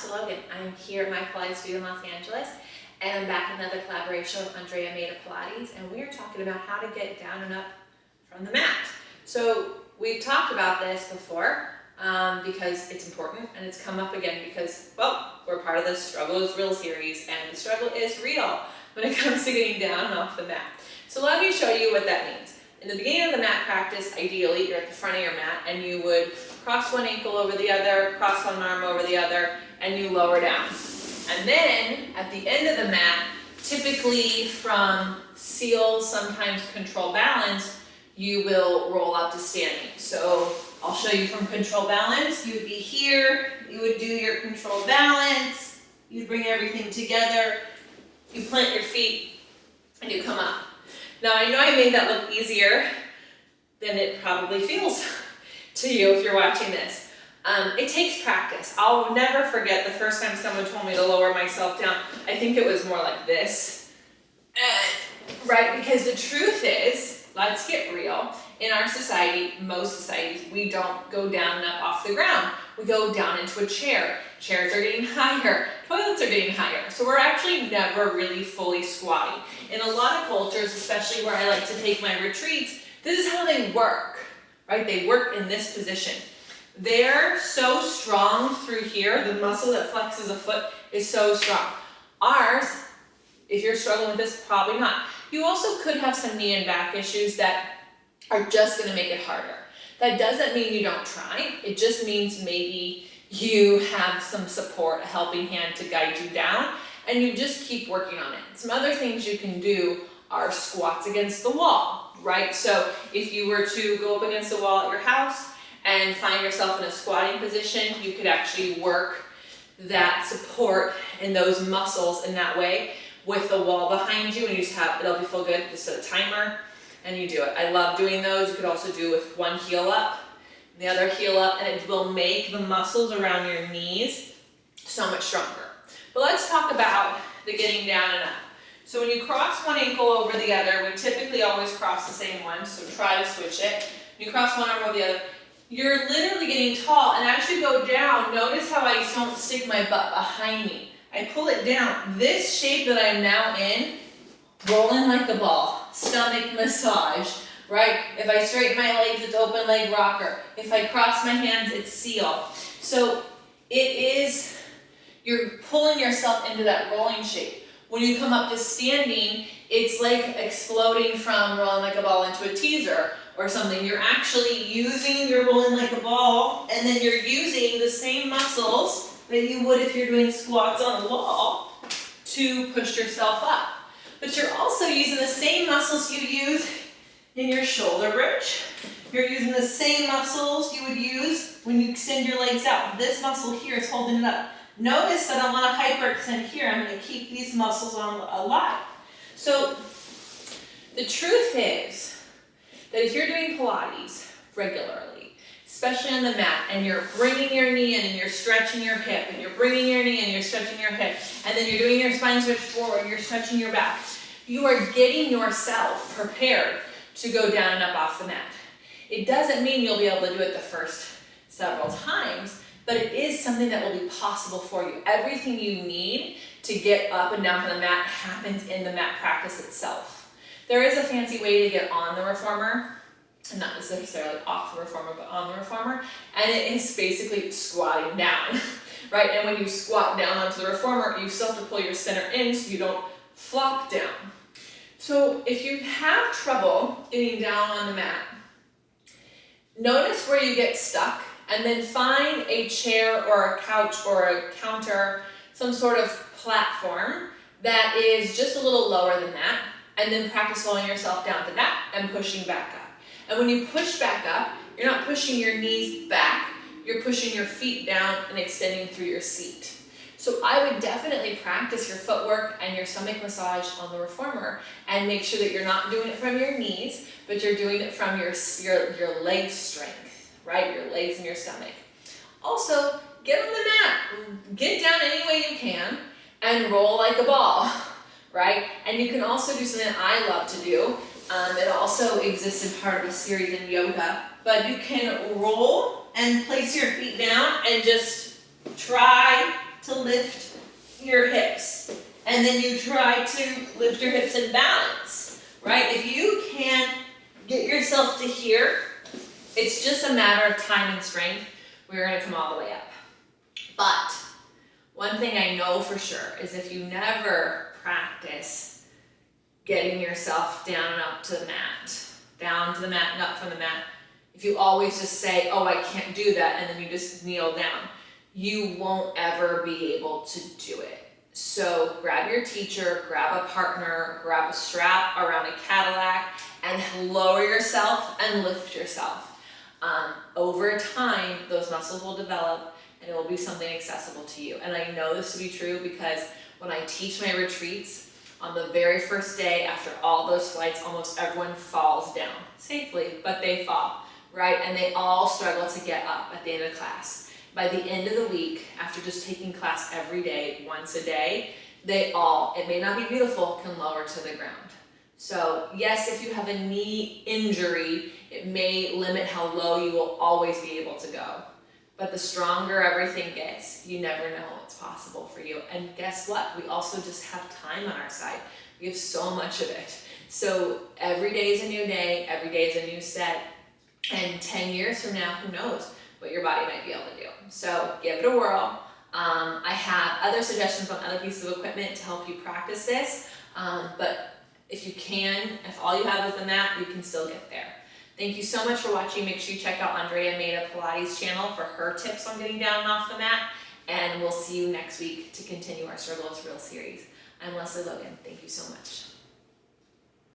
Dr. Logan. I'm here at my Pilates studio in Los Angeles, and I'm back with another collaboration with Andrea Made of Pilates, and we are talking about how to get down and up from the mat. So we've talked about this before because it's important, and it's come up again because, well, we're part of the Struggle is Real series, and the struggle is real when it comes to getting down and off the mat. So let me show you what that means. In the beginning of the mat practice, ideally, you're at the front of your mat and you would cross one ankle over the other, cross one arm over the other, and you lower down. And then at the end of the mat, typically from seals, sometimes control balance, you will roll up to standing. So I'll show you from control balance. You'd be here, you would do your control balance, you'd bring everything together, you plant your feet, and you come up. Now I know I made that look easier than it probably feels to you if you're watching this. It takes practice. I'll never forget the first time someone told me to lower myself down. I think it was more like this, right? Because the truth is, let's get real, in our society, most societies, we don't go down and up off the ground. We go down into a chair. Chairs are getting higher, toilets are getting higher. So we're actually never really fully squatting. In a lot of cultures, especially where I like to take my retreats, this is how they work, right? They work in this position. They're so strong through here, the muscle that flexes a foot is so strong. Ours, if you're struggling with this, probably not. You also could have some knee and back issues that are just gonna make it harder. That doesn't mean you don't try, it just means maybe you have some support, a helping hand to guide you down, and you just keep working on it. Some other things you can do are squats against the wall, right? So if you were to go up against the wall at your house and find yourself in a squatting position, you could actually work that support in those muscles in that way with the wall behind you, and you just have, it'll feel good, just a timer, and you do it. I love doing those. You could also do with one heel up, the other heel up, and it will make the muscles around your knees so much stronger. But let's talk about the getting down and up. So when you cross one ankle over the other, we typically always cross the same one, so try to switch it. You cross one arm over the other, you're literally getting tall, and as you go down, notice how I don't stick my butt behind me. I pull it down. This shape that I'm now in, rolling like a ball, stomach massage, right? If I straighten my legs, it's open leg rocker. If I cross my hands, it's seal. So it is, you're pulling yourself into that rolling shape. When you come up to standing, it's like exploding from rolling like a ball into a teaser or something. You're actually using your rolling like a ball, and then you're using the same muscles that you would if you're doing squats on the wall to push yourself up. But you're also using the same muscles you use in your shoulder bridge. You're using the same muscles you would use when you extend your legs out. This muscle here is holding it up. Notice that I want to hyperextend here. I'm going to keep these muscles on alive. So the truth is that if you're doing Pilates regularly, especially on the mat, and you're bringing your knee in and you're stretching your hip, and you're bringing your knee in and you're stretching your hip, and then you're doing your spine stretch forward and you're stretching your back, you are getting yourself prepared to go down and up off the mat. It doesn't mean you'll be able to do it the first several times, but it is something that will be possible for you. Everything you need to get up and down from the mat happens in the mat practice itself. There is a fancy way to get on the reformer, and not necessarily off the reformer, but on the reformer, and it is basically squatting down, right? And when you squat down onto the reformer, you still have to pull your center in so you don't flop down. So if you have trouble getting down on the mat, notice where you get stuck, and then find a chair or a couch or a counter, some sort of platform that is just a little lower than that, and then practice slowing yourself down to that and pushing back up. And when you push back up, you're not pushing your knees back, you're pushing your feet down and extending through your seat. So I would definitely practice your footwork and your stomach massage on the reformer, and make sure that you're not doing it from your knees, but you're doing it from your leg strength, right? Your legs and your stomach. Also, get on the mat, get down any way you can, and roll like a ball, right? And you can also do something that I love to do. It also exists in part of a series in yoga, but you can roll and place your feet down and just try to lift your hips. And then you try to lift your hips in balance, right? If you can get yourself to here, it's just a matter of time and strength. We're gonna come all the way up. But one thing I know for sure is if you never practice getting yourself down and up to the mat, down to the mat and up from the mat, if you always just say, oh, I can't do that, and then you just kneel down, you won't ever be able to do it. So grab your teacher, grab a partner, grab a strap around a Cadillac, and lower yourself and lift yourself. Over time, those muscles will develop and it will be something accessible to you. And I know this to be true because when I teach my retreats, on the very first day after all those flights, almost everyone falls down safely, but they fall, right? And they all struggle to get up at the end of class. By the end of the week, after just taking class every day, once a day, they all, it may not be beautiful, can lower to the ground. So yes, if you have a knee injury, it may limit how low you will always be able to go. But the stronger everything gets, you never know what's possible for you. And guess what? We also just have time on our side. We have so much of it. So every day is a new day, every day is a new set. And 10 years from now, who knows what your body might be able to do. So give it a whirl. I have other suggestions on other pieces of equipment to help you practice this. But if you can, if all you have is the mat, you can still get there. Thank you so much for watching. Make sure you check out Andrea Maida Pilates channel for her tips on getting down and off the mat. And we'll see you next week to continue our Struggle is Real series. I'm Lesley Logan. Thank you so much.